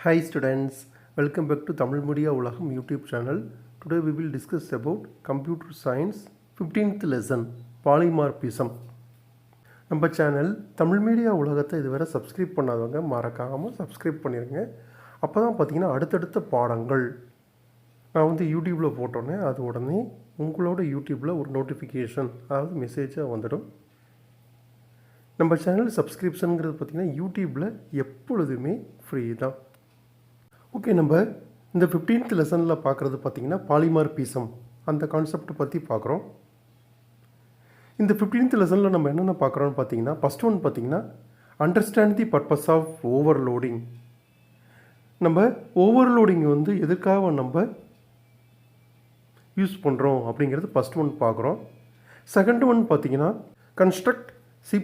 Hi students, welcome back to Tamil Media Ulagam YouTube channel. Today we will discuss about computer science 15th lesson polymorphism. நம்ம channel Tamil media உலகத்தை இதுவரை subscribe பண்ணாதவங்க மறக்காமல் subscribe பண்ணிடுங்க. அப்போ தான் பார்த்தீங்கன்னா அடுத்தடுத்த பாடங்கள் நான் வந்து யூடியூப்பில் போட்டோன்னே அது உடனே உங்களோட யூடியூப்பில் ஒரு நோட்டிஃபிகேஷன் அதாவது மெசேஜாக வந்துடும். நம்ம சேனல் சப்ஸ்கிரிப்ஷனுங்கிறது பார்த்திங்கன்னா யூடியூப்பில் எப்பொழுதுமே ஃப்ரீ தான். ஓகே, நம்ம இந்த 15th லெசனில் பார்க்குறது பார்த்திங்கன்னா பாலிமார்பிசம் அந்த கான்செப்டை பற்றி பார்க்குறோம். இந்த 15th லெசனில் நம்ம என்னென்ன பார்க்குறோன்னு பார்த்தீங்கன்னா, ஃபஸ்ட் ஒன் பார்த்திங்கன்னா understand the purpose of overloading. நம்ம ஓவர்லோடிங் வந்து எதுக்காக நம்ம யூஸ் பண்ணுறோம் அப்படிங்கிறது ஃபஸ்ட் ஒன் பார்க்குறோம். செகண்ட் ஒன் பார்த்திங்கன்னா construct C++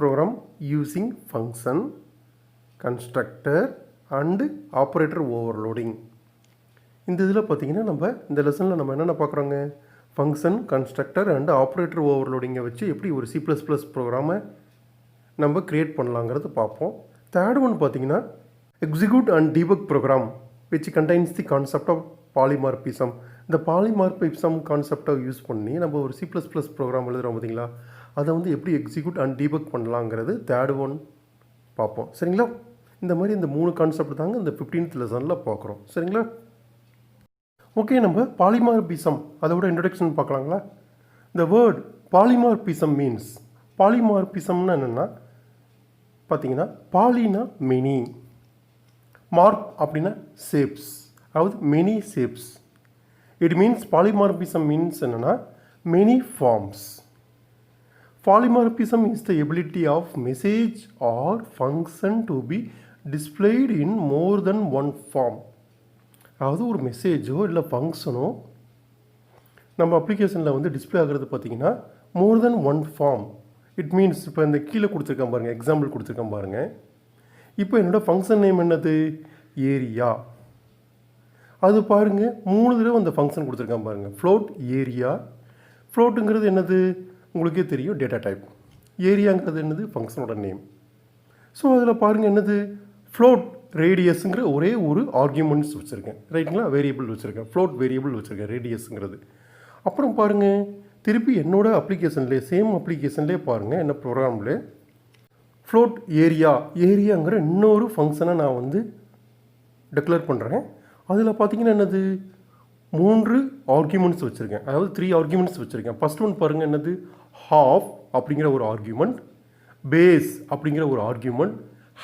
program using function, constructor and operator overloading. இந்த இதில் பார்த்திங்கன்னா நம்ம இந்த லெசனில் நம்ம என்னென்ன பார்க்குறோங்க, ஃபங்க்ஷன், கன்ஸ்ட்ரக்டர் அண்டு ஆப்ரேட்டர் ஓவர்லோடிங்கை வச்சு எப்படி ஒரு C++ ப்ரோக்ராமை நம்ம க்ரியேட் பண்ணலாங்கிறது பார்ப்போம். தேர்ட் ஒன் பார்த்திங்கன்னா execute and debug program which contains the concept of polymorphism. இந்த பாலிமார்பிசம் கான்செப்டை யூஸ் பண்ணி நம்ம ஒரு C++ ப்ரோக்ராம் எழுதுகிறோம் பார்த்திங்களா, அதை வந்து எப்படி எக்ஸிக்யூட் அண்ட் டீபக் பண்ணலாங்கிறது தேர்ட் ஒன் பார்ப்போம். சரிங்களா, இந்த மாதிரி இந்த 3 கான்செப்ட் தாங்க இந்த 15th லெசனில் பார்க்குறோம். சரிங்களா, ஓகே, நம்ம பாலிமார்பிசம் அதோட இன்ட்ரடக்ஷன் பார்க்கலாங்களா. இந்த வேர்ட் பாலிமார்பிசம் மீன்ஸ், பாலிமார்பிசம்னா என்னென்னா பார்த்தீங்கன்னா பாலினா மெனி, மார்ப் அப்படின்னா ஷேப்ஸ், அதாவது many shapes. It means polymorphism means என்னென்னா many forms. Polymorphism is the ability of message or function to be displayed in more than one form. அதாவது ஒரு மெசேஜோ இல்லை ஃபங்க்ஷனோ நம்ம அப்ளிகேஷனில் வந்து டிஸ்பிளே ஆகிறது பார்த்திங்கன்னா மோர் தென் ஒன் ஃபார்ம். இட் மீன்ஸ் இப்போ இந்த கீழே கொடுத்துருக்கேன் பாருங்கள், எக்ஸாம்பிள் கொடுத்துருக்கேன் பாருங்கள். இப்போ என்னோடய ஃபங்க்ஷன் நேம் என்னது, ஏரியா. அது பாருங்கள் 3 தடவை அந்த ஃபங்க்ஷன் கொடுத்துருக்கேன் பாருங்கள், ஃப்ளோட் ஏரியா. ஃப்ளோட்டுங்கிறது என்னது உங்களுக்கே தெரியும், டேட்டா டைப். ஏரியாங்கிறது என்னது ஃபங்க்ஷனோட நேம். ஸோ அதில் பாருங்கள் என்னது ஃப்ளோட் ரேடியஸுங்கிற ஒரே ஒரு ஆர்கியூமெண்ட்ஸ் வச்சுருக்கேன், ரைட்டுங்களா, வேரியபிள் வச்சுருக்கேன், ஃப்ளோட் வேரியபிள் வச்சுருக்கேன் ரேடியஸுங்கிறது. அப்புறம் பாருங்கள் திருப்பி என்னோடய அப்ளிகேஷன்லேயே சேம் அப்ளிகேஷன்லேயே பாருங்கள் என்ன ப்ரோக்ராமில் ஃப்ளோட் ஏரியாங்கிற இன்னொரு ஃபங்க்ஷனை நான் வந்து டிக்ளேர் பண்ணுறேன். அதில் பார்த்தீங்கன்னா என்னது 3 ஆர்கியூமெண்ட்ஸ் வச்சுருக்கேன், அதாவது 3 ஆர்கியூமெண்ட்ஸ் வச்சுருக்கேன். ஃபஸ்ட் ஒன் பாருங்கள் என்னது ஹாஃப் அப்படிங்கிற ஒரு ஆர்கியூமெண்ட், பேஸ் அப்படிங்கிற ஒரு ஆர்கியூமெண்ட்,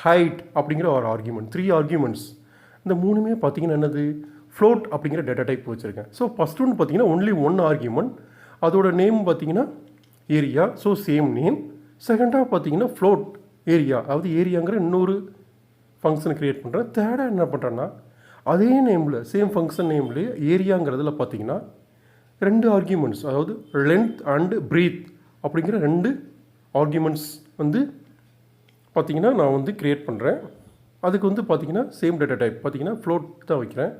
ஹைட் அப்படிங்கிற ஒரு ஆர்கியூமெண்ட், 3 ஆர்கியூமெண்ட்ஸ். இந்த 3மே பார்த்தீங்கன்னா என்னது ஃப்ளோட் அப்படிங்கிற டேட்டா டைப் வச்சுருக்கேன். ஸோ ஃபஸ்ட் ஒன் பார்த்தீங்கன்னா ஒன்லி 1 ஆர்கியூமெண்ட், அதோட நேம் பார்த்தீங்கன்னா ஏரியா, ஸோ சேம் நேம். செகண்டாக பார்த்தீங்கன்னா ஃப்ளோட் ஏரியா, அதாவது ஏரியாங்கிற இன்னொரு ஃபங்க்ஷன் க்ரியேட் பண்ணுறேன். தேர்டாக என்ன பண்ணுறேன்னா அதே நேமில் சேம் ஃபங்க்ஷன் நேம்லேயே ஏரியாங்கிறதுல பார்த்தீங்கன்னா 2 ஆர்கியூமெண்ட்ஸ், அதாவது லென்த் அண்டு ப்ரீத் அப்படிங்கிற 2 ஆர்கியூமெண்ட்ஸ் வந்து பார்த்திங்கன்னா நான் வந்து க்ரியேட் பண்ணுறேன். அதுக்கு வந்து பார்த்திங்கன்னா சேம் டேட்டா டைப் பார்த்திங்கன்னா ஃப்ளோட் தான் வைக்கிறேன்.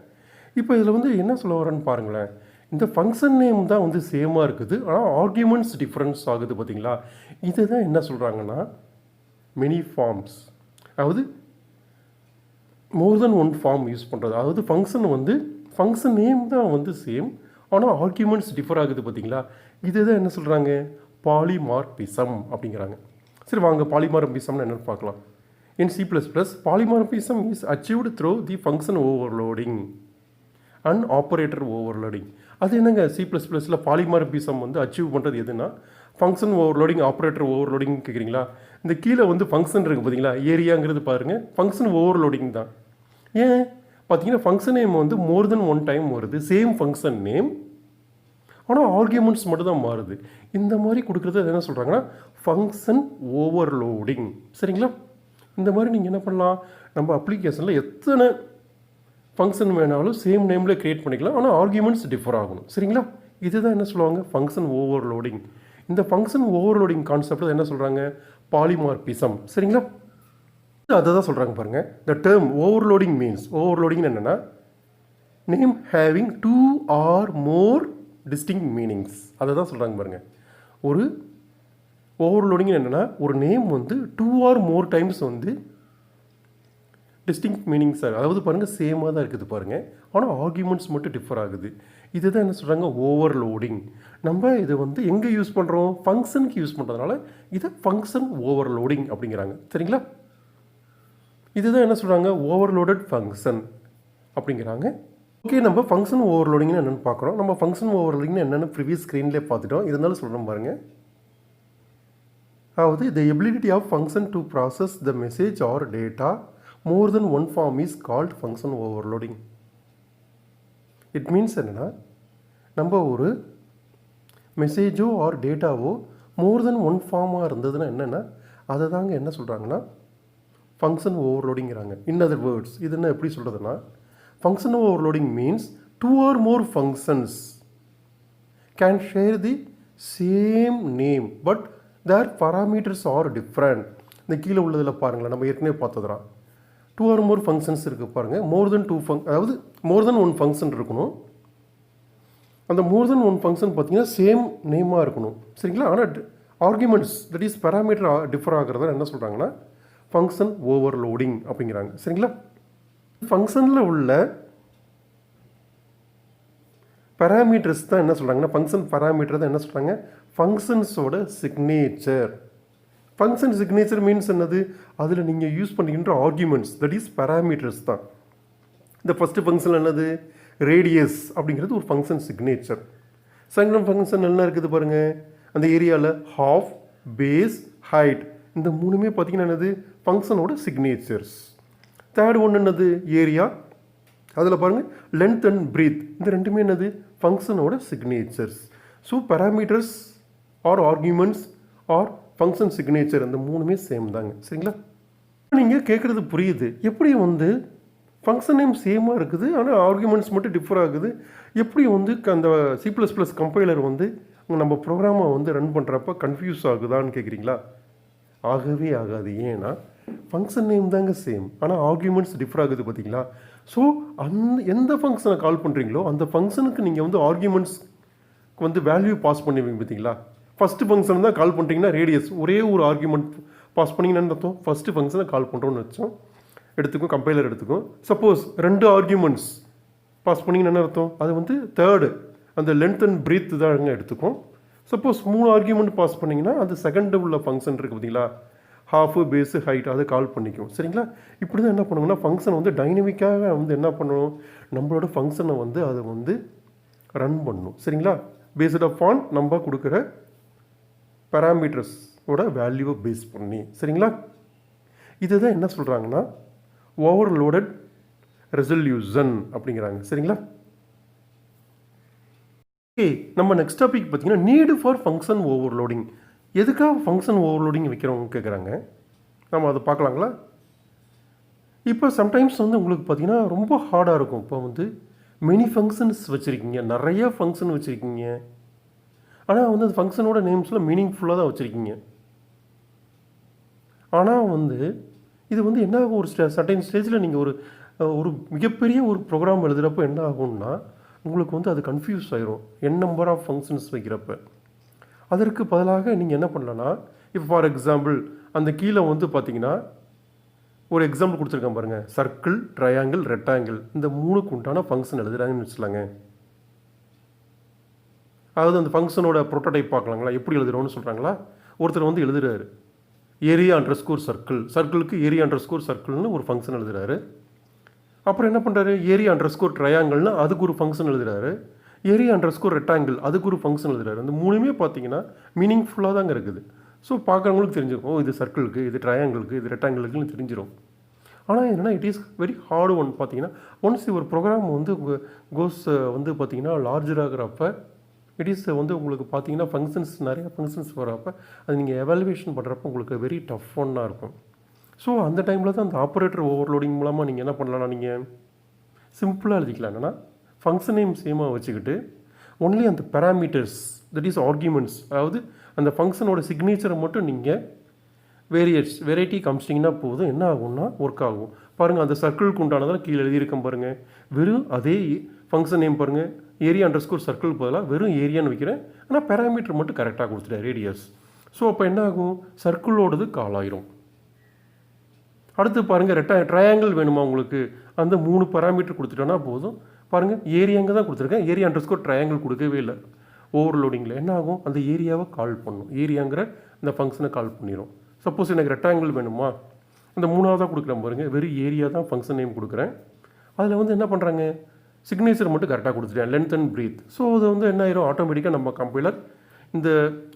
இப்போ இதில் வந்து என்ன சொல்ல வரேன்னு பாருங்களேன், இந்த ஃபங்க்ஷன் நேம் தான் வந்து சேமாக இருக்குது, ஆனால் ஆர்கியூமெண்ட்ஸ் டிஃப்ரென்ஸ் ஆகுது பார்த்திங்களா. இதை தான் என்ன சொல்கிறாங்கன்னா மெனி ஃபார்ம்ஸ், அதாவது மோர் தென் ஒன் ஃபார்ம் யூஸ் பண்ணுறது. அதாவது ஃபங்க்ஷன் வந்து ஃபங்க்ஷன் நேம் தான் வந்து சேம், ஆனால் ஆர்கியூமெண்ட்ஸ் டிஃபர் ஆகுது பார்த்தீங்களா. இது தான் என்ன சொல்கிறாங்க பாலிமார்பிசம் அப்படிங்கிறாங்க. சரி வாங்க பாலிமார்பிசம்னு என்னென்னு பார்க்கலாம். இன் C++, polymorphism is achieved through the function overloading and operator overloading. அது என்னங்க C++ல் பாலிமார்பிசம் வந்து அச்சீவ் பண்ணுறது எதுனா ஃபங்க்ஷன் ஓவர்லோடிங், ஆப்ரேட்டர் ஓவர்லோடிங் கேட்குறீங்களா. இந்த கீழே வந்து ஃபங்க்ஷன் இருக்குது பார்த்தீங்களா, ஏரியாங்கிறது பாருங்கள் ஃபங்க்ஷன் ஓவர்லோடிங் தான். ஏன் பார்த்தீங்கன்னா ஃபங்க்ஷன் நேம் வந்து மோர் தென் ஒன் டைம் வருது, சேம் ஃபங்க்ஷன் நேம், ஆனால் ஆர்கியூமெண்ட்ஸ் மட்டும் தான் மாறுது. இந்த மாதிரி கொடுக்குறது என்ன சொல்கிறாங்கன்னா ஃபங்க்ஷன் ஓவர்லோடிங். சரிங்களா, இந்த மாதிரி நீங்கள் என்ன பண்ணலாம், நம்ம அப்ளிகேஷனில் எத்தனை ஃபங்க்ஷன் வேணாலும் சேம் நேமில் க்ரியேட் பண்ணிக்கலாம், ஆனால் ஆர்கியூமெண்ட்ஸ் டிஃபர் ஆகணும். சரிங்களா, இதுதான் என்ன சொல்லுவாங்க ஃபங்க்ஷன் ஓவர்லோடிங். இந்த ஃபங்க்ஷன் ஓவர்லோடிங் கான்செப்ட் என்ன சொல்கிறாங்க பாலிமார்பிசம். சரிங்களா, அதை தான் சொல்கிறாங்க பாருங்கள். The term overloading means, overloading என்னென்னா name having 2 or more distinct meanings. அதை தான் சொல்கிறாங்க பாருங்கள். ஒரு ஓவர்லோடிங் என்னென்னா ஒரு நேம் வந்து 2 or more டைம்ஸ் வந்து டிஸ்டிங்க் மீனிங்ஸ் அதாவது பாருங்கள் சேமாக தான் இருக்குது பாருங்கள், ஆனால் ஆர்குமெண்ட்ஸ் மட்டும் டிஃபர் ஆகுது. இதுதான் என்ன சொல்கிறாங்க, ஓவர்லோடிங். நம்ம இதை வந்து எங்கே யூஸ் பண்ணுறோம், ஃபங்க்ஷனுக்கு யூஸ் பண்ணுறதுனால இதை ஃபங்க்ஷன் ஓவர்லோடிங் அப்படிங்கிறாங்க. சரிங்களா, இதுதான் என்ன சொல்கிறாங்க, ஓவர்லோடட் ஃபங்க்ஷன் அப்படிங்கிறாங்க. ஓகே, நம்ம ஃபங்க்ஷன் ஓவர்லோடிங்னு என்னென்னு பார்க்குறோம். நம்ம ஃபங்க்ஷன் ஓவர்லோடிங்னு என்னென்னு ப்ரீவியஸ் ஸ்க்ரீன்லேயே பார்த்துட்டோம். இருந்தாலும் சொல்கிறோம் பாருங்கள். அதாவது the ability of function to process the message or data more than one form is called function overloading. It means என்னன்னா, நம்ம ஒரு மெசேஜோ ஆர் டேட்டாவோ மோர் தென் ஒன் ஃபார்மாக இருந்ததுன்னா என்னென்னா அதை தாங்க என்ன சொல்கிறாங்கன்னா ஃபங்க்ஷன் ஓவர்லோடிங்கிறாங்க. இன் அதர் வேர்ட்ஸ் இது என்ன எப்படி சொல்கிறதுனா, function overloading means two or more functions can share the same name but their parameters are different. இந்த கீழே உள்ளதில் பாருங்களேன், நம்ம ஏற்கனவே பார்த்ததுதான். டூ ஆர் மோர் ஃபங்க்ஷன்ஸ் இருக்குது பாருங்கள். மோர் தென் அதாவது மோர் தென் ஒன் ஃபங்க்ஷன் இருக்கணும். அந்த மோர் தென் ஒன் ஃபங்க்ஷன் பார்த்தீங்கன்னா சேம் நேமாக இருக்கணும். சரிங்களா, ஆனால் arguments that is parameter differ ஆகிறத என்ன சொல்கிறாங்கன்னா ஃபங்க்ஷன் ஓவர்லோடிங் அப்படிங்கிறாங்க. சரிங்களா, ஃபங்க்ஷனில் உள்ள பேராமீட்டர்ஸ் தான் என்ன சொல்கிறாங்கன்னா, ஃபங்க்ஷன் பேராமீட்டர் தான் என்ன சொல்கிறாங்க, ஃபங்க்ஷன்ஸோட சிக்னேச்சர். ஃபங்க்ஷன் சிக்னேச்சர் மீன்ஸ் என்னது, அதில் நீங்கள் யூஸ் பண்ணிக்கின்ற ஆர்குமெண்ட்ஸ் தட் இஸ் பேராமீட்டர்ஸ் தான். இந்த ஃபஸ்ட்டு ஃபங்க்ஷன் என்னது, ரேடியஸ் அப்படிங்கிறது ஒரு ஃபங்க்ஷன் சிக்னேச்சர். செகண்ட் ஃபங்க்ஷன் என்ன இருக்குது பாருங்கள், அந்த ஏரியாவில் ஹாஃப், பேஸ், ஹைட், இந்த மூணுமே பார்த்தீங்கன்னா என்னது ஃபங்க்ஷனோட சிக்னேச்சர்ஸ். தேர்ட் ஒன்று என்னது, ஏரியா, அதில் பாருங்கள் லென்த் அண்ட் பிரீத், இந்த ரெண்டுமே என்னது ஃபங்க்ஷனோட signatures. So parameters or arguments or function signature இந்த மூணுமே சேம் தாங்க. சரிங்களா, நீங்கள் கேட்குறது புரியுது, எப்படி வந்து ஃபங்க்ஷன் நேம் சேமாக இருக்குது ஆனால் ஆர்குமெண்ட்ஸ் மட்டும் டிஃபர் ஆகுது, எப்படி வந்து அந்த C++ கம்பைலர் வந்து நம்ம ப்ரோக்ராமை வந்து ரன் பண்ணுறப்ப கன்ஃபியூஸ் ஆகுதான்னு கேட்குறீங்களா? ஆகவே ஆகாது. ஏன்னா ஃபங்க்ஷன் நேம் தாங்க சேம், ஆனால் ஆர்குமெண்ட்ஸ் டிஃபர் ஆகுது பார்த்தீங்களா. ஸோ எந்த ஃபங்க்ஷனை கால் பண்ணுறீங்களோ அந்த ஃபங்க்ஷனுக்கு நீங்கள் வந்து ஆர்குமெண்ட்ஸ்க்கு வந்து வேல்யூ பாஸ் பண்ணுவீங்க பார்த்தீங்களா. ஃபஸ்ட்டு ஃபங்க்ஷன் தான் கால் பண்ணுறீங்கன்னா ரேடியஸ் ஒரே ஒரு ஆர்குமெண்ட் பாஸ் பண்ணிங்கன்னு அர்த்தம். ஃபஸ்ட்டு ஃபங்க்ஷனை கால் பண்ணுறோன்னு வச்சோம் எடுத்துக்கும், கம்பைலர் எடுத்துக்கும். சப்போஸ் 2 ஆர்குமெண்ட்ஸ் பாஸ் பண்ணிங்கன்னு என்ன அர்த்தம், அது வந்து தேர்டு அந்த லென்த் அண்ட் பிரீத் தாங்க எடுத்துக்கும். சப்போஸ் 3 ஆர்குமெண்ட் பாஸ் பண்ணிங்கன்னா அது செகண்ட் உள்ள ஃபங்க்ஷன் இருக்குது பார்த்தீங்களா, ஹாஃபு, பேஸு, ஹைட், அதை கால் பண்ணிக்கும். சரிங்களா, இப்படி தான் என்ன பண்ணுங்கன்னா ஃபங்க்ஷன் வந்து டைனமிக்காக வந்து என்ன பண்ணணும், நம்மளோட ஃபங்க்ஷனை வந்து அதை வந்து ரன் பண்ணணும். சரிங்களா, பேஸ்ட் ஆஃப் ஆன் நம்ம கொடுக்குற பேராமீட்டர்ஸோட வேல்யூவை பேஸ் பண்ணி. சரிங்களா, இதுதான் என்ன சொல்கிறாங்கன்னா ஓவர்லோடட் ரெசல்யூஷன் அப்படிங்கிறாங்க. சரிங்களா, ஓகே, நம்ம நெக்ஸ்ட் டாபிக் பார்த்தீங்கன்னா நீடு ஃபார் ஃபங்க்ஷன் ஓவர்லோடிங். எதுக்காக ஃபங்க்ஷன் ஓவர்லோடிங் வைக்கிறவங்க கேட்குறாங்க, நம்ம அதை பார்க்கலாங்களா. இப்போ சம்டைம்ஸ் வந்து உங்களுக்கு பார்த்தீங்கன்னா ரொம்ப ஹார்டாக இருக்கும். இப்போ வந்து மெனி ஃபங்க்ஷன்ஸ் வச்சுருக்கீங்க, நிறைய ஃபங்க்ஷன் வச்சுருக்கீங்க, ஆனால் வந்து அந்த ஃபங்க்ஷனோட நேம்ஸில் மீனிங்ஃபுல்லாக தான் வச்சுருக்கீங்க. ஆனால் வந்து இது வந்து என்ன ஆகும், ஒரு சர்டைன் ஸ்டேஜில் நீங்கள் ஒரு மிகப்பெரிய ஒரு ப்ரோக்ராம் எழுதுகிறப்போ என்ன ஆகும்னா உங்களுக்கு வந்து அது கன்ஃபியூஸ் ஆயிரும் நம்பர் ஆஃப் ஃபங்க்ஷன்ஸ் வைக்கிறப்ப. அதற்கு பதிலாக நீங்கள் என்ன பண்ணலன்னா, இப்போ ஃபார் எக்ஸாம்பிள் அந்த கீழே வந்து பார்த்தீங்கன்னா ஒரு எக்ஸாம்பிள் கொடுத்துருக்கேன் பாருங்கள், சர்க்கிள், ட்ரையாங்கிள், ரெக்டாங்கிள், இந்த 3க்கு உண்டான ஃபங்க்ஷன் எழுதுறாங்கன்னு வச்சுலாங்க. அதாவது அந்த ஃபங்க்ஷனோட ப்ரோட்டோடைப் பார்க்கலாங்களா, எப்படி எழுதுகிறோன்னு சொல்கிறாங்களா. ஒருத்தர் வந்து எழுதுறாரு ஏரியா அண்டர்ஸ்கோர் சர்க்கிள், சர்க்கிளுக்கு ஏரியா அண்டர்ஸ்கோர் சர்க்கிள்னு ஒரு ஃபங்க்ஷன் எழுதுறாரு. அப்புறம் என்ன பண்ணுறாரு, ஏரியா அண்டர்ஸ்கோர் ட்ரையாங்கிள்னு அதுக்கு ஒரு ஃபங்க்ஷன் எழுதுறாரு, ஏரியா அண்டர்ஸ்கோர் ரெக்டாங்கிள் அதுக்கு ஒரு ஃபங்க்ஷன் எழுதுறாரு. அந்த மூணுமே பார்த்தீங்கன்னா மீனிங்ஃபுல்லாக தாங்க இருக்குது. ஸோ பார்க்குறவங்களுக்கு தெரிஞ்சிருக்கும், இது சர்க்கிளுக்கு, இது ட்ரையாங்கிளுக்கு, இது ரெக்டாங்கிளுக்குன்னு தெரிஞ்சிடும். ஆனால் என்னென்னா it is very hard one. பார்த்தீங்கன்னா ஒன்ஸ் ஒரு ப்ரோக்ராம் வந்து கோஸ் வந்து பார்த்தீங்கன்னா லார்ஜர் ஆகிறப்ப இட் இஸ் வந்து உங்களுக்கு பார்த்தீங்கன்னா ஃபங்க்ஷன்ஸ் நிறைய ஃபங்க்ஷன்ஸ் வரப்போ அது நீங்கள் எவாலுவேஷன் பண்ணுறப்போ உங்களுக்கு வெரி டஃப் ஒன்னாக இருக்கும். ஸோ அந்த டைமில் தான் அந்த ஆப்ரேட்டர் ஓவர்லோடிங் மூலமாக நீங்கள் என்ன பண்ணலாம்னா நீங்கள் சிம்பிளாக எழுதிக்கலாம். என்னென்னா ஃபங்க்ஷன் நேம் சேமாக வச்சுக்கிட்டு ஒன்லி அந்த பேராமீட்டர்ஸ் தட் இஸ் ஆர்குமெண்ட்ஸ், அதாவது அந்த ஃபங்க்ஷனோட சிக்னேச்சரை மட்டும் நீங்கள் வெரைட்டி காமிச்சிட்டிங்கன்னா போதும். என்ன ஆகும்னா ஒர்க் ஆகும். பாருங்கள், அந்த சர்க்கிளுக்கு உண்டானதான் கீழே எழுதியிருக்கேன் பாருங்கள். வெறும் அதே ஃபங்க்ஷன் நேம் பாருங்கள், ஏரியா அண்டர்ஸ்கோர் சர்க்கிள் பதிலாக வெறும் ஏரியான்னு வைக்கிறேன், ஆனால் பேராமீட்டர் மட்டும் கரெக்டாக கொடுத்துட்டேன், ரேடியஸ். ஸோ அப்போ என்ன ஆகும், சர்க்கிளோடது கால் ஆயிரும். அடுத்து பாருங்கள் ட்ரையாங்கிள் வேணுமா உங்களுக்கு, அந்த 3 பாராமீட்டர் கொடுத்துட்டோன்னா போதும். பாருங்கள் ஏரியாங்க தான் கொடுத்துருக்கேன், ஏரியா அண்டர்ஸ்கோர் ட்ரையாங்கிள் கொடுக்கவே இல்லை. ஓவர்லோடிங்கில் என்ன ஆகும், அந்த ஏரியாவை கால் பண்ணும், ஏரியாங்கிற அந்த ஃபங்க்ஷனை கால் பண்ணிடும். சப்போஸ் எனக்கு ரெக்டாங்கிள் வேணுமா, அந்த 3ஆவதாக கொடுக்குறேன் பாருங்கள், வெறும் ஏரியா தான் ஃபங்க்ஷன் நேம் கொடுக்குறேன். அதில் வந்து என்ன பண்ணுறாங்க, சிக்னேச்சர் மட்டும் கரெக்டாக கொடுத்துட்டேன், லென்த் அண்ட் ப்ரீத். ஸோ அது வந்து என்ன ஆயிரும், ஆட்டோமேட்டிக்காக நம்ம கம்பைலர் இந்த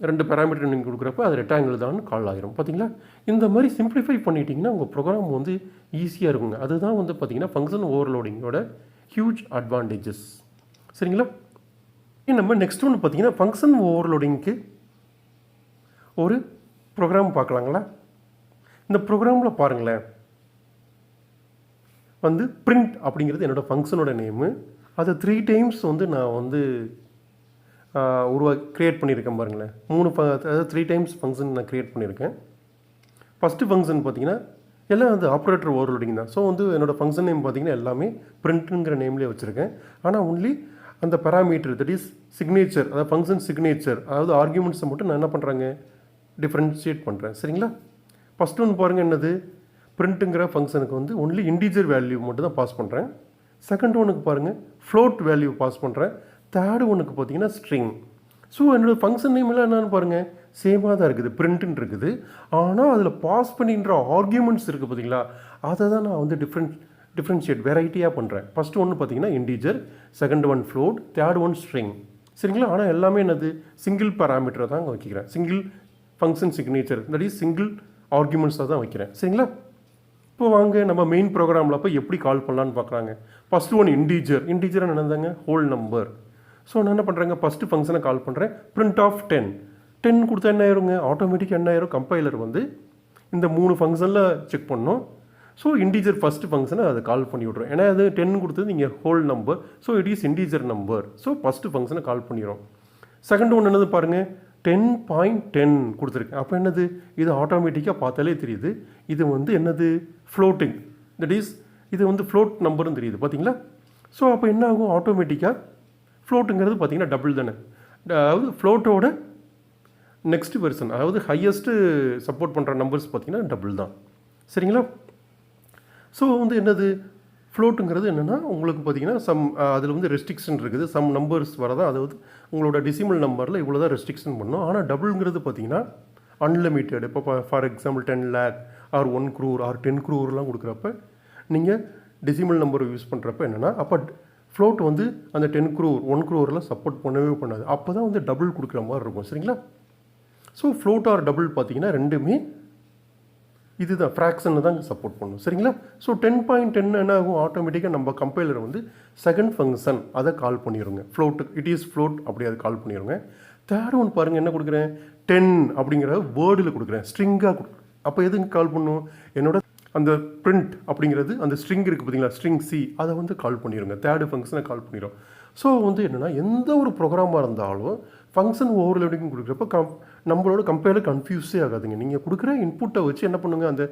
2 பேராமீட்டர் நீங்கள் கொடுக்குறப்ப அது ரெக்டாங்கிள் தான் கால் ஆகிரும். பார்த்தீங்களா, இந்த மாதிரி சிம்பிளிஃபை பண்ணிட்டீங்கன்னா உங்கள் ப்ரோக்ராம் வந்து ஈஸியாக இருக்குங்க. அதுதான் வந்து பார்த்தீங்கன்னா ஃபங்க்ஷன் ஓவர்லோடிங்கோட ஹியூஜ் அட்வான்டேஜஸ். சரிங்களா, நம்ம நெக்ஸ்ட் ஒன்று பார்த்தீங்கன்னா ஃபங்க்ஷன் ஓவர்லோடிங்க்கு ஒரு ப்ரோக்ராம் பார்க்கலாங்களா. இந்த ப்ரோக்ராமில் பாருங்களேன், வந்து பிரிண்ட் அப்படிங்கிறது என்னோடய ஃபங்க்ஷனோட நேமு. அதை 3 டைம்ஸ் வந்து நான் வந்து க்ரியேட் பண்ணியிருக்கேன் பாருங்களேன். 3 டைம்ஸ் ஃபங்க்ஷன் நான் க்ரியேட் பண்ணியிருக்கேன். ஃபஸ்ட்டு ஃபங்க்ஷன் பார்த்தீங்கன்னா எல்லாம் வந்து ஆப்ரேட்டர் ஓவர்லோடிங் தான். ஸோ வந்து என்னோடய ஃபங்க்ஷன் நேம் பார்த்தீங்கன்னா எல்லாமே பிரிண்ட்டுங்கிற நேம்லேயே வச்சுருக்கேன். ஆனால் ஒன்லி அந்த பேராமீட்டர் தட் இஸ் சிக்னேச்சர், அதாவது ஃபங்க்ஷன் சிக்னேச்சர், அதாவது ஆர்கியூமெண்ட்ஸை மட்டும் நான் என்ன பண்ணுறேங்க, டிஃப்ரென்ஷியேட் பண்ணுறேன். சரிங்களா, ஃபஸ்ட்டு ஒன்று பாருங்கள், என்னது பிரிண்ட்டுங்கிற ஃபங்க்ஷனுக்கு வந்து ஒன்லி இன்டீஜர் வேல்யூ மட்டும் தான் பாஸ் பண்ணுறேன். செகண்ட் ஒனுக்கு பாருங்கள் ஃப்ளோட் வேல்யூ பாஸ் பண்ணுறேன். தேர்டு ஒனுக்கு பார்த்தீங்கன்னா ஸ்ட்ரிங். ஸோ என்னோடய ஃபங்க்ஷன் நேம் எல்லாம் என்னென்னு பாருங்கள், சேமாக தான் இருக்குது, பிரிண்ட்டுன்னு இருக்குது. ஆனால் அதில் பாஸ் பண்ணின்ற ஆர்கியூமெண்ட்ஸ் இருக்குது பார்த்தீங்களா, அதை தான் நான் வந்து டிஃப்ரென்ஷியேட் வெரைட்டியாக பண்ணுறேன். ஃபஸ்ட்டு ஒன்று பார்த்தீங்கன்னா integer, second one float, third one string. சரிங்களா, ஆனால் எல்லாமே என்னது சிங்கிள் பேராமீட்டரை தான் வைக்கிறேன், single function signature that is single ஆர்கியூமெண்ட்ஸாக தான் வைக்கிறேன். சரிங்களா, இப்போ வாங்க நம்ம மெயின் ப்ரோக்ராமில் அப்போ எப்படி கால் பண்ணலான்னு பார்க்குறாங்க. ஃபஸ்ட்டு ஒன் இன்டீஜர் என்னதாங்க, ஹோல் நம்பர். ஸோ நான் என்ன பண்ணுறேங்க, ஃபஸ்ட்டு ஃபங்க்ஷனை கால் பண்ணுறேன், பிரிண்ட் ஆஃப் 10 கொடுத்தா என்ன ஆயிருங்க, ஆட்டோமேட்டிக்காக என்ன ஆயிரும், கம்பைலர் வந்து இந்த 3 ஃபங்க்ஷனில் செக் பண்ணோம். ஸோ இன்டீஜர் ஃபஸ்ட்டு ஃபங்க்ஷனை அதை கால் பண்ணி விட்றோம். ஏன்னா அது 10 கொடுத்தது இங்கே whole number, so it is integer number. So first ஃபங்க்ஷனை கால் பண்ணிடுறோம். செகண்ட் ஒன்று என்னது பாருங்கள், 10.10 கொடுத்துருக்கேன். அப்போ என்னது, இது ஆட்டோமேட்டிக்காக பார்த்தாலே தெரியுது, இது வந்து என்னது ஃப்ளோட்டிங், தட் இஸ் இது வந்து ஃப்ளோட் நம்பர்னு தெரியுது பார்த்தீங்களா. ஸோ அப்போ என்ன ஆகும், ஆட்டோமேட்டிக்காக ஃப்ளோட்டுங்கிறது பார்த்தீங்கன்னா டபுள் தானே, அதாவது ஃப்ளோட்டோட நெக்ஸ்ட் வெர்ஷன், அதாவது ஹையஸ்ட்டு சப்போர்ட் பண்ணுற நம்பர்ஸ் பார்த்தீங்கன்னா டபுள் தான். சரிங்களா, ஸோ வந்து என்னது ஃப்ளோட்டுங்கிறது என்னென்னா உங்களுக்கு பார்த்தீங்கன்னா அதில் வந்து ரெஸ்ட்ரிக்ஷன் இருக்குது, சம் நம்பர்ஸ் வரதான், அதாவது உங்களோட டெசிமல் நம்பரில் இவ்வளோ தான் ரெஸ்ட்ரிக்ஷன் பண்ணணும். ஆனால் டபுள்ங்கிறது பார்த்தீங்கன்னா அன்லிமிட்டெட். இப்போ for example 10 lakh or 1 crore or 10 crore கொடுக்குறப்ப நீங்கள் டெசிமல் நம்பரை யூஸ் பண்ணுறப்ப என்னென்னா, அப்போ ஃப்ளோட் வந்து அந்த 10 crore 1 crore சப்போர்ட் பண்ணவே பண்ணாது. அப்போ தான் வந்து டபுள் கொடுக்குற மாதிரி இருக்கும். சரிங்களா, ஸோ ஃப்ளோட் ஆர் டபுள் பார்த்தீங்கன்னா ரெண்டுமே இதுதான் ஃப்ராக்ஷனை தான் சப்போர்ட் பண்ணும். சரிங்களா, ஸோ 10.10 என்ன ஆகும், ஆட்டோமேட்டிக்காக நம்ம கம்பைலர் வந்து செகண்ட் ஃபங்க்ஷன் அதை கால் பண்ணிடுங்க, ஃப்ளோட்டு இட் இஸ் ஃப்ளோட் அப்படி அதை கால் பண்ணிடுங்க. தேர்ட் ஒன் பாருங்கள், என்ன கொடுக்குறேன், 10 அப்படிங்கிற வேர்டில் கொடுக்குறேன், ஸ்ட்ரிங்காக கொடுக்குறேன். அப்போ எதுக்கு கால் பண்ணும், என்னோட அந்த பிரிண்ட் அப்படிங்கிறது அந்த ஸ்ட்ரிங் இருக்குது பார்த்தீங்களா, ஸ்ட்ரிங் சி, அதை வந்து கால் பண்ணிடுங்க, தேர்டு ஃபங்க்ஷனை கால் பண்ணிடும். ஸோ வந்து என்னென்னா எந்த ஒரு ப்ரோக்ராமாக இருந்தாலும் ஃபங்க்ஷன் ஓவர்லோடிங் கொடுக்குறப்ப நம்மளோட கம்பைலர் கன்ஃபியூஸே ஆகாதுங்க. நீங்கள் கொடுக்குற இன்புட்டை வச்சு என்ன பண்ணுங்கள், அந்த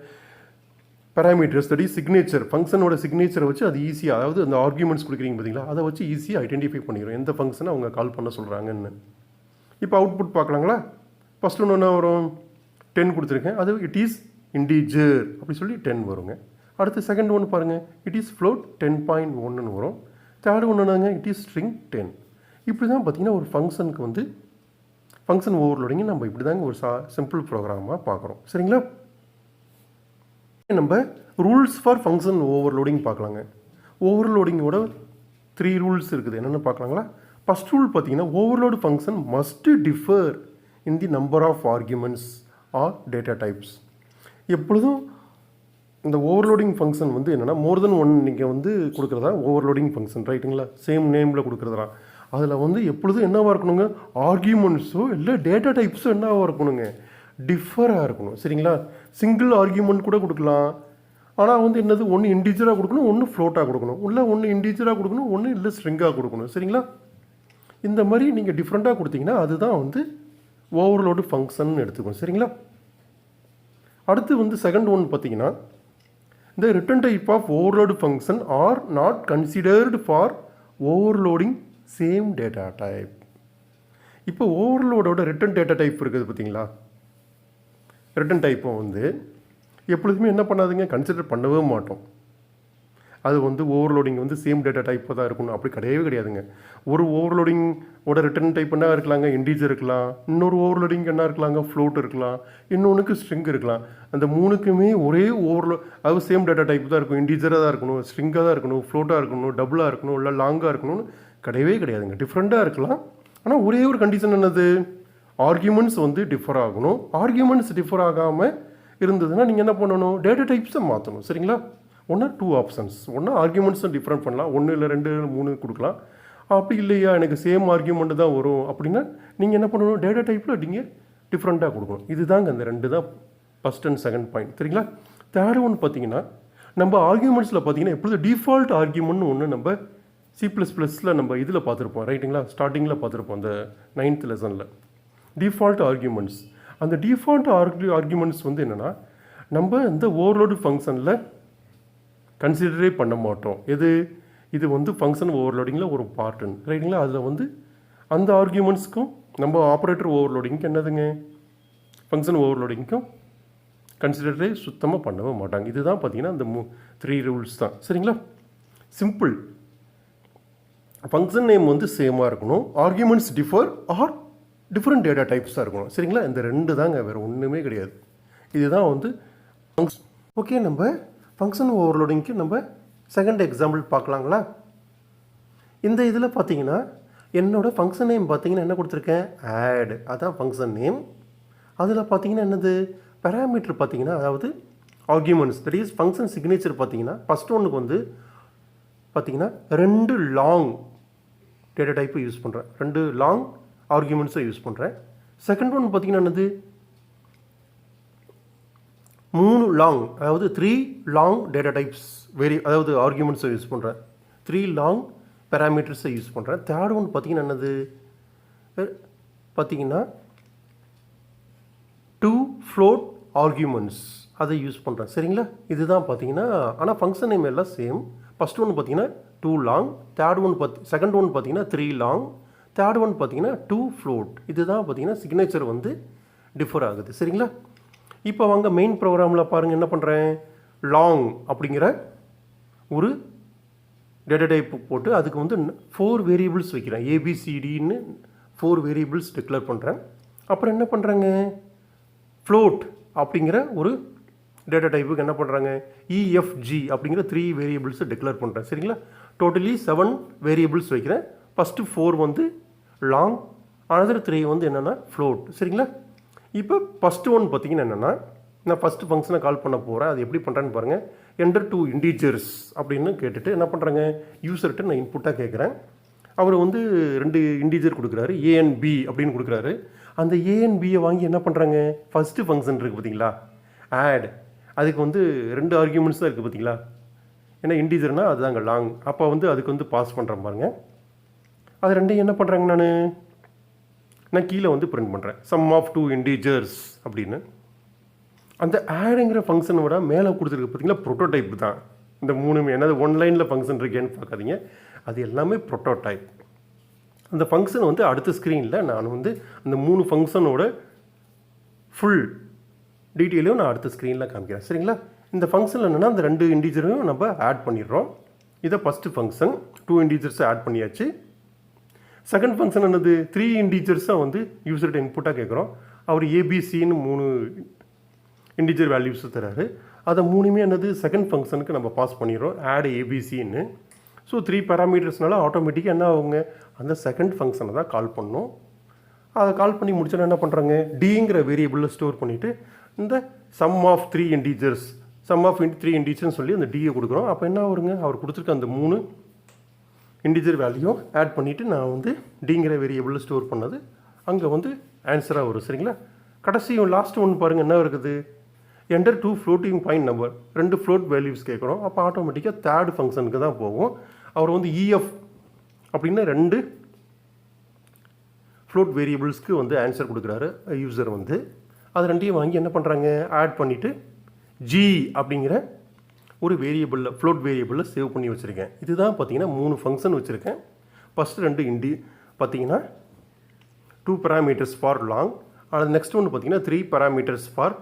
பேராமீட்டர்ஸ் தட் இஸ் சிக்னேச்சர், ஃபங்க்ஷனோட சிக்னேச்சரை வச்சு அது ஈஸியாக, அதாவது அந்த ஆர்கியூமெண்ட்ஸ் கொடுக்குறீங்க பார்த்தீங்களா, அதை வச்சு ஈஸியாக ஐடென்டிஃபை பண்ணிடும் எந்த ஃபங்க்ஷனை அவங்க கால் பண்ண சொல்கிறாங்கன்னு. இப்போ அவுட்புட் பார்க்கலாங்களா. ஃபஸ்ட்டு ஒன்று என்ன வரும், 10 கொடுத்துருக்கேன், அது இட் இஸ் இன்டீஜர் அப்படி சொல்லி 10 வருங்க. அடுத்து செகண்ட் ஒன்று பாருங்கள், இட் இஸ் ஃப்ளோட் 10.1 வரும். தேர்டு ஒன்று என்னங்க, இட் இஸ் ஸ்ட்ரிங் 10. இப்படி தான் பார்த்தீங்கன்னா ஒரு ஃபங்க்ஷனுக்கு வந்து ஃபங்க்ஷன் ஓவர்லோடிங் நம்ம இப்படி தாங்க ஒரு சிம்பிள் ப்ரோக்ராமாக பார்க்குறோம். சரிங்களா, நம்ம ரூல்ஸ் ஃபார் ஃபங்க்ஷன் ஓவர்லோடிங் பார்க்கலாங்க. ஓவர்லோடிங்கோட 3 ரூல்ஸ் இருக்குது, என்னென்னு பார்க்கலாங்களா. ஃபஸ்ட் ரூல் பார்த்தீங்கன்னா, overload function must differ in the number of arguments or data types. எப்பொழுதும் இந்த ஓவர்லோடிங் ஃபங்க்ஷன் வந்து என்னென்னா மோர் தென் 1 நீங்கள் வந்து கொடுக்குறதா ஓவர்லோடிங் ஃபங்க்ஷன், ரைட்டுங்களா, சேம் நேமில் கொடுக்குறதா. அதில் வந்து எப்பொழுதும் என்னவாக இருக்கணுங்க, ஆர்கியூமெண்ட்ஸோ இல்லை டேட்டா டைப்ஸோ என்னவாக இருக்கணுங்க, டிஃபராக இருக்கணும். சரிங்களா, சிங்கிள் ஆர்கியூமெண்ட் கூட கொடுக்கலாம், ஆனால் வந்து என்னது ஒன்று இன்டீஜராக கொடுக்கணும், ஒன்று ஃப்ளோட்டாக கொடுக்கணும், இல்லை ஒன்று இன்டீஜராக கொடுக்கணும், ஒன்று இல்லை ஸ்ட்ரிங்காக கொடுக்கணும். சரிங்களா, இந்த மாதிரி நீங்கள் டிஃப்ரெண்ட்டாக கொடுத்தீங்கன்னா அதுதான் வந்து ஓவர்லோடு ஃபங்க்ஷன் எடுத்துக்கணும். சரிங்களா, அடுத்து வந்து செகண்ட் ஒன் பார்த்தீங்கன்னா, இந்த return type of overload function are not considered for overloading same data type. இப்போ ஓவர்லோடோட ரிட்டன் டேட்டா டைப் இருக்குது பார்த்தீங்களா, ரிட்டன் டைப்பும் வந்து எப்பொழுதுமே என்ன பண்ணாதுங்க, கன்சிடர் பண்ணவே மாட்டோம். அது வந்து ஓவர்லோடிங் வந்து சேம் டேட்டா டைப் தான் இருக்கணும் அப்படி கிடையவே கிடையாதுங்க. ஒரு ஓவர்லோடிங்கோட ரிட்டர்ன் டைப் என்ன இருக்கலாங்க, இண்டீஜர் இருக்கலாம். இன்னொரு ஓவர்லோடிங் என்ன இருக்கலாங்க, ஃப்ளோட் இருக்கலாம். இன்னொன்றுக்கு ஸ்ட்ரிங் இருக்கலாம். அந்த மூணுக்குமே ஒரே அதாவது சேம் டேட்டா டைப் தான் இருக்கும். இண்டீஜராக தான் இருக்கணும், ஸ்ட்ரிங்காக தான் இருக்கணும், ஃப்ளோட்டாக இருக்கணும், டபுளாக இருக்கணும், இல்லை லாங்காக இருக்கணும்னு கிடையவே கிடையாதுங்க. டிஃப்ரெண்ட்டாக இருக்கலாம். ஆனால் ஒரே ஒரு கண்டிஷன் என்னது, ஆர்கியூமெண்ட்ஸ் வந்து டிஃபர் ஆகணும். ஆர்கியூமெண்ட்ஸ் டிஃபர் ஆகாமல் இருந்ததுன்னா நீங்கள் என்ன பண்ணணும், டேட்டா டைப்ஸை மாற்றணும். சரிங்களா? ஒன்றா 2 ஆப்ஷன்ஸ். ஒன்றா ஆர்கியூமெண்ட்ஸும் டிஃப்ரெண்ட் பண்ணலாம், 1 இல்லை 2 3 கொடுக்கலாம். அப்படி இல்லையா எனக்கு சேம் ஆர்கியூமெண்ட் தான் வரும் அப்படின்னா நீங்கள் என்ன பண்ணணும், டேட்டா டைப்பில் நீங்கள் டிஃப்ரெண்ட்டாக கொடுக்கணும். இதுதாங்க அந்த 2 தான் ஃபஸ்ட் அண்ட் செகண்ட் பாயிண்ட். சரிங்களா? தேர்ட் ஒன்று பார்த்தீங்கன்னா, நம்ம ஆர்கியூமெண்ட்ஸில் பார்த்தீங்கன்னா எப்பொழுது டிஃபால்ட் ஆர்கியூமெண்ட்னு ஒன்று நம்ம C++ல் நம்ம இதில் பார்த்துருப்போம். ரைட்டுங்களா? ஸ்டார்டிங்கில் பார்த்துருப்போம் அந்த 9th லெசனில். Default arguments. அந்த டிஃபால்ட் ஆர்கியூமெண்ட்ஸ் வந்து என்னென்னா, நம்ம இந்த ஓவர்லோடு ஃபங்க்ஷனில் கன்சிடரே பண்ண மாட்டோம். இது வந்து ஃபங்க்ஷன் ஓவர்லோடிங்கில் ஒரு பார்ட்டுன்னு. ரைட்டுங்களா? அதில் வந்து அந்த ஆர்கியூமெண்ட்ஸ்க்கும் நம்ம ஆப்ரேட்டர் ஓவர்லோடிங்க்கு என்னதுங்க, ஃபங்க்ஷன் ஓவர்லோடிங்க்கும் கன்சிடரே சுத்தமாக பண்ணவே மாட்டாங்க. இதுதான் பார்த்தீங்கன்னா அந்த 3 ரூல்ஸ் தான். சரிங்களா? சிம்பிள். ஃபங்க்ஷன் நேம் வந்து சேமாக இருக்கணும், arguments differ or different data டைப்ஸாக இருக்கணும். சரிங்களா? இந்த 2 தாங்க, வேறு ஒன்றுமே கிடையாது. இதுதான் வந்து ஓகே. நம்ம ஃபங்க்ஷன் ஓவர்லோடிங்க்கு நம்ம செகண்ட் எக்ஸாம்பிள் பார்க்கலாங்களா? இந்த இதில் பார்த்தீங்கன்னா என்னோடய ஃபங்க்ஷன் நேம் பார்த்தீங்கன்னா என்ன கொடுத்துருக்கேன், ஆட். அதான் ஃபங்க்ஷன் நேம். அதில் பார்த்தீங்கன்னா என்னது, பேராமீட்டர் பார்த்தீங்கன்னா, அதாவது arguments, that is function signature பார்த்தீங்கன்னா ஃபஸ்ட் ஒன்றுக்கு வந்து பார்த்தீங்கன்னா 2 லாங் டேட்டா டைப்பை யூஸ் பண்ணுறேன், 2 லாங் ஆர்கியூமெண்ட்ஸை யூஸ் பண்ணுறேன். செகண்ட் ஒன் பார்த்தீங்கன்னா என்னது, 3 லாங், அதாவது 3 லாங் டேட்டா டைப்ஸ் அதாவது ஆர்கியூமெண்ட்ஸை யூஸ் பண்ணுறேன், 3 லாங் பேராமீட்டர்ஸை யூஸ் பண்ணுறேன். தேர்ட் ஒன் பார்த்தீங்கன்னா என்னது, பார்த்தீங்கன்னா 2 ஃப்ளோட் ஆர்கியூமெண்ட்ஸ் அதை யூஸ் பண்ணுறேன். சரிங்களா? இதுதான் பார்த்தீங்கன்னா, ஆனால் ஃபங்க்ஷன் நேம் எல்லாம் சேம். ஃபஸ்ட் ஒன் பார்த்தீங்கன்னா 2 லாங், செகண்ட் ஒன் பார்த்தீங்கன்னா 3 லாங், தேர்ட் ஒன் பார்த்தீங்கன்னா 2 ஃப்ளோட். இதுதான் பார்த்தீங்கன்னா சிக்னேச்சர் வந்து டிஃபர் ஆகுது. சரிங்களா? இப்போ வாங்க மெயின் ப்ரோக்ராமில் பாருங்கள் என்ன பண்ணுறேன், லாங் அப்படிங்கிற ஒரு டேட்டா டைப் போட்டு அதுக்கு வந்து 4 வேரியபிள்ஸ் வைக்கிறேன். ABCDன்னு 4 வேரியபிள்ஸ் டிக்ளேர் பண்ணுறேன். அப்புறம் என்ன பண்ணுறாங்க, ஃப்ளோட் அப்படிங்கிற ஒரு டேட்டா டைப்புக்கு என்ன பண்ணுறாங்க, EFG அப்படிங்கிற 3 வேரியபிள்ஸை டிக்ளேர் பண்ணுறேன். சரிங்களா? டோட்டலி 7 வேரியபிள்ஸ் வைக்கிறேன். ஃபஸ்ட்டு 4 வந்து லாங், அனதர் 3 வந்து என்னென்னா ஃப்ளோட். சரிங்களா? இப்போ ஃபஸ்ட்டு ஒன் பார்த்தீங்கன்னா என்னென்னா, நான் ஃபஸ்ட்டு ஃபங்க்ஷனை கால் பண்ண போகிறேன். அது எப்படி பண்ணுறேன்னு பாருங்கள். என்டர் 2 இண்டீஜர்ஸ் அப்படின்னு கேட்டுட்டு என்ன பண்ணுறாங்க, யூசர்கிட்ட நான் இன்புட்டாக கேட்குறேன். அவர் வந்து 2 இண்டீஜர் கொடுக்குறாரு, A and B அப்படின்னு கொடுக்குறாரு. அந்த A and Bயை வாங்கி என்ன பண்ணுறாங்க, ஃபஸ்ட்டு ஃபங்க்ஷன் இருக்குது பார்த்தீங்களா, ஆட். அதுக்கு வந்து 2 ஆர்கியூமெண்ட்ஸ் தான் இருக்குது பார்த்தீங்களா. ஏன்னா இண்டீஜர்னால் அதுதாங்க லாங். அப்போ வந்து அதுக்கு வந்து பாஸ் பண்ணுறேன் பாருங்கள். அது ரெண்டையும் என்ன பண்ணுறாங்க, நான் கீழே வந்து பிரிண்ட் பண்ணுறேன், சம் ஆஃப் 2 இண்டீஜர்ஸ் அப்படின்னு. அந்த ஆடுங்கிற ஃபங்க்ஷனோட மேலே கொடுத்துருக்கு பார்த்தீங்களா, ப்ரோட்டோடைப் தான் இந்த 3மே. என்னது ஒன் லைனில் ஃபங்க்ஷன் இருக்கேன்னு பார்க்காதீங்க, அது எல்லாமே ப்ரோட்டோடைப். அந்த ஃபங்க்ஷன் வந்து அடுத்த ஸ்க்ரீனில் நான் வந்து அந்த 3 ஃபங்க்ஷனோட ஃபுல் டீட்டெயிலையும் நான் அடுத்த ஸ்க்ரீனில் காமிக்கிறேன். சரிங்களா? இந்த ஃபங்க்ஷனில் என்னென்னா அந்த 2 இண்டீஜரையும் நம்ம ஆட் பண்ணிடுறோம். இதை ஃபஸ்ட்டு ஃபங்க்ஷன் 2 இண்டீஜர்ஸை ஆட் பண்ணியாச்சு. செகண்ட் ஃபங்க்ஷன் என்னது, 3 இண்டீஜர்ஸாக வந்து யூசர்கிட்ட இன்புட்டாக கேட்குறோம். அவர் ABCன்னு 3 இண்டீஜர் வேல்யூஸ் தராரு. அதை 3மே என்னது செகண்ட் ஃபங்க்ஷனுக்கு நம்ம பாஸ் பண்ணிடுறோம், ஆட் ABCன்னு. ஸோ 3 பேராமீட்டர்ஸ்னால ஆட்டோமேட்டிக்காக என்ன ஆகுங்க, அந்த செகண்ட் ஃபங்க்ஷனை தான் கால் பண்ணணும். அதை கால் பண்ணி முடிச்சோன்னா என்ன பண்ணுறாங்க, டிங்கிற வேரியபிளில் ஸ்டோர் பண்ணிவிட்டு இந்த sum of 3 integers, sum of 3 இண்டீஜர்ஸ்னு சொல்லி அந்த டியை கொடுக்குறோம். அப்போ என்ன வருங்க, அவர் கொடுத்துருக்க அந்த 3 இண்டீஜர் வேல்யூ ஆட் பண்ணிவிட்டு நான் வந்து டிங்கிற வேரியபிளில் ஸ்டோர் பண்ணது அங்கே வந்து ஆன்சராக வரும். சரிங்களா? கடைசி லாஸ்ட் ஒன்று பாருங்கள் என்ன இருக்குது, enter 2 floating point number, 2 float values கேட்குறோம். அப்போ ஆட்டோமேட்டிக்காக தேர்ட் ஃபங்க்ஷனுக்கு தான் போகும். அவர் வந்து EF அப்படின்னா 2 ஃப்ளோட் வேரியபிள்ஸ்க்கு வந்து ஆன்சர் கொடுக்குறாரு யூசர் வந்து. அது ரெண்டையும் வாங்கி என்ன பண்ணுறாங்க, ஆட் பண்ணிவிட்டு G அப்படிங்கிற ஒரு வேரியபிளில் ஃப்ளோட் வேரியபிளில் சேவ் பண்ணி வச்சுருக்கேன். இதுதான் பார்த்தீங்கன்னா 3 ஃபங்க்ஷன் வச்சுருக்கேன். ஃபஸ்ட்டு 2 பார்த்தீங்கன்னா 2 parameters ஃபார் லாங், அது நெக்ஸ்ட் ஒன்று பார்த்தீங்கன்னா 3 parameters ஃபார்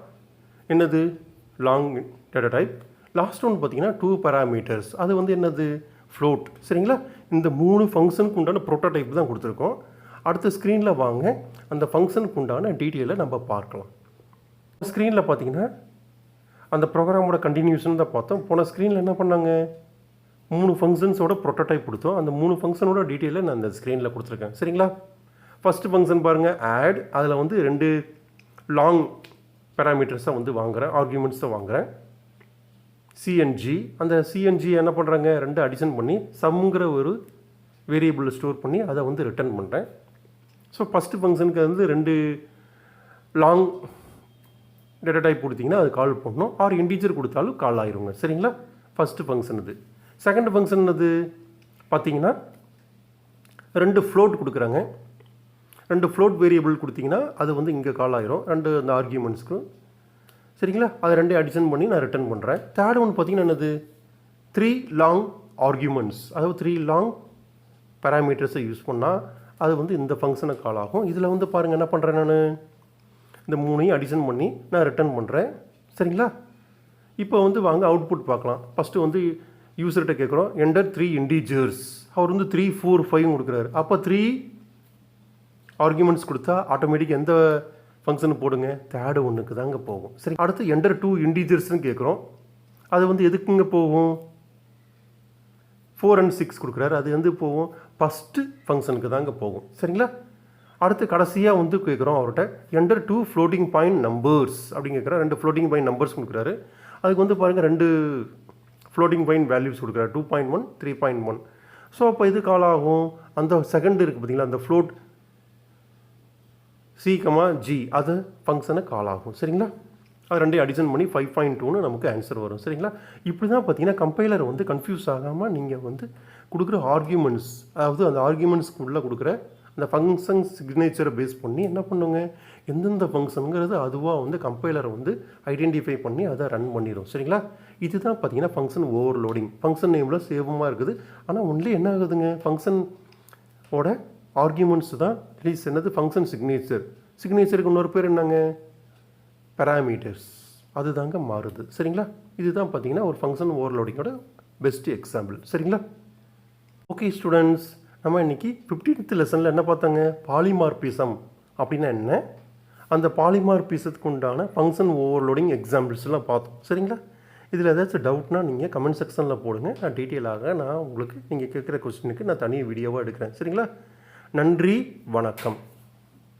என்னது long data type. Last one பார்த்தீங்கன்னா 2 பேராமீட்டர்ஸ். அது வந்து என்னது, ஃப்ளோட். சரிங்களா? இந்த 3 ஃபங்க்ஷனுக்கு உண்டான ப்ரோட்டோடைப் தான் கொடுத்துருக்கோம். அடுத்த ஸ்க்ரீனில் வாங்க, அந்த ஃபங்க்ஷனுக்கு உண்டான டீட்டெயிலை நம்ம பார்க்கலாம். ஸ்க்ரீனில் பார்த்தீங்கன்னா அந்த ப்ரோக்ராமோட கண்டினியூஷன் தான் பார்த்தோம். போன ஸ்க்ரீனில் என்ன பண்ணாங்க, 3 ஃபங்க்ஷன்ஸோட ப்ரோட்டோடைப் கொடுத்தோம். அந்த 3 ஃபங்க்ஷனோட டீட்டெயிலை நான் அந்த ஸ்க்ரீனில் கொடுத்துருக்கேன். சரிங்களா? ஃபஸ்ட்டு ஃபங்க்ஷன் பாருங்கள், ஆட். அதில் வந்து 2 லாங் பேராமீட்டர்ஸை வந்து வாங்குகிறேன், ஆர்குமெண்ட்ஸை வாங்குகிறேன். சிஎன்ஜி, அந்த சிஎன்ஜி என்ன பண்ணுறாங்க, 2 அடிஷன் பண்ணி சம்ங்கிற ஒரு வேரியபிள் ஸ்டோர் பண்ணி அதை வந்து ரிட்டர்ன் பண்ணுறேன். ஸோ ஃபஸ்ட்டு ஃபங்க்ஷனுக்கு வந்து 2 லாங் டேட்டா டைப் கொடுத்தீங்கன்னா அது கால் பண்ணணும், ஆர் இன்டீஜர் கொடுத்தாலும் கால் ஆயிருங்க. சரிங்களா? ஃபஸ்ட்டு ஃபங்க்ஷன் இது. செகண்ட் ஃபங்க்ஷன் அது பார்த்தீங்கன்னா 2 ஃப்ளோட் கொடுக்குறாங்க. 2 ஃப்ளோட் வேரியபிள் கொடுத்தீங்கன்னா அது வந்து இங்கே கால் ஆயிரும், 2 அந்த ஆர்கியூமெண்ட்ஸ்க்கு. சரிங்களா? அதை 2 அடிஷன் பண்ணி நான் ரிட்டர்ன் பண்ணுறேன். தேர்ட் ஒன் பார்த்தீங்கன்னா என்னது, 3 லாங் ஆர்கியூமெண்ட்ஸ், அதாவது 3 லாங் பேராமீட்டர்ஸை யூஸ் பண்ணால் அது வந்து இந்த ஃபங்க்ஷனை கால் ஆகும். இதில் வந்து பாருங்கள் என்ன பண்ணுறேன், நான் இந்த 3ஐயும் அடிஷன் பண்ணி நான் ரிட்டர்ன் பண்ணுறேன். சரிங்களா? இப்போ வந்து வாங்க அவுட்புட் பார்க்கலாம். ஃபஸ்ட்டு வந்து யூசர்கிட்ட கேட்குறோம், என்டர் 3 இன்டீஜர்ஸ். அவர் வந்து 3, 4, 5 கொடுக்குறாரு. அப்போ 3 ஆர்குமெண்ட்ஸ் கொடுத்தா ஆட்டோமேட்டிக் எந்த ஃபங்க்ஷனு போடுங்க, தேர்டு ஒன்றுக்கு தாங்க போகும். சரி, அடுத்து என்டர் 2 இன்டீஜர்ஸ்னு கேட்குறோம். அது வந்து எதுக்குங்க போகும், 4 and 6 கொடுக்குறாரு. அது வந்து போகும் ஃபஸ்ட்டு ஃபங்க்ஷனுக்கு தாங்க போகும். சரிங்களா? அடுத்து கடைசியாக வந்து கேட்குறோம் அவர்கிட்ட, என்டர் 2 ஃப்ளோட்டிங் பாயிண்ட் நம்பர்ஸ் அப்படின்னு கேட்குறாரு. 2 ஃப்ளோட்டிங் பாயிண்ட் நம்பர்ஸ் கொடுக்குறாரு. அதுக்கு வந்து பாருங்கள் 2 ஃப்ளோட்டிங் பாயிண்ட் வேல்யூஸ் கொடுக்குறாரு, 2.1, 3.1. ஸோ அப்போ இது கால் ஆகும், அந்த செகண்ட் இருக்குது பார்த்தீங்களா, அந்த ஃப்ளோட் C, G அது ஃபங்க்ஷனை கால் ஆகும். சரிங்களா? அது 2 அடிஷன் பண்ணி 5.2ன்னு நமக்கு ஆன்சர் வரும். சரிங்களா? இப்படி தான் பார்த்தீங்கன்னா கம்பைலர் வந்து கன்ஃபியூஸ் ஆகாமல் நீங்கள் வந்து கொடுக்குற ஆர்கியூமெண்ட்ஸ், அதாவது அந்த ஆர்கியூமெண்ட்ஸ்க்கு உள்ளே கொடுக்குற அந்த ஃபங்க்ஷன் சிக்னேச்சரை பேஸ் பண்ணி என்ன பண்ணுங்க, எந்தெந்த ஃபங்க்ஷனுங்கிறது அதுவாக வந்து கம்பைலரை வந்து ஐடென்டிஃபை பண்ணி அதை ரன் பண்ணிடும். சரிங்களா? இதுதான் பார்த்தீங்கன்னா ஃபங்க்ஷன் ஓவர்லோடிங். ஃபங்க்ஷன் நேமில் சேவமாக இருக்குது, ஆனால் ஒன்லி என்ன ஆகுதுங்க, ஃபங்க்ஷனோட ஆர்கியூமெண்ட்ஸ் தான் ப்ளீஸ் என்னது ஃபங்க்ஷன் சிக்னேச்சர். சிக்னேச்சருக்கு இன்னொரு பேர் என்னங்க, பேராமீட்டர்ஸ். அது தாங்க மாறுது. சரிங்களா? இதுதான் பார்த்தீங்கன்னா ஒரு ஃபங்க்ஷன் ஓவர்லோடிங்கோட பெஸ்ட் எக்ஸாம்பிள். சரிங்களா? ஓகே ஸ்டூடெண்ட்ஸ், நம்ம இன்றைக்கி 15th லெசனில் என்ன பார்த்தாங்க, பாலிமார்பிசம் அப்படின்னா என்ன, அந்த பாலிமார்பிசத்துக்கு உண்டான ஃபங்க்ஷன் ஓவர்லோடிங் எக்ஸாம்பிள்ஸ்லாம் பார்த்தோம். சரிங்களா? இதில் ஏதாச்சும் டவுட்னா நீங்கள் கமெண்ட் செக்ஷனில் போடுங்க, நான் டீட்டெயிலாக நான் உங்களுக்கு நீங்கள் கேட்குற கொஸ்டினுக்கு நான் தனி வீடியோவாக எடுக்கிறேன். சரிங்களா? நன்றி, வணக்கம்.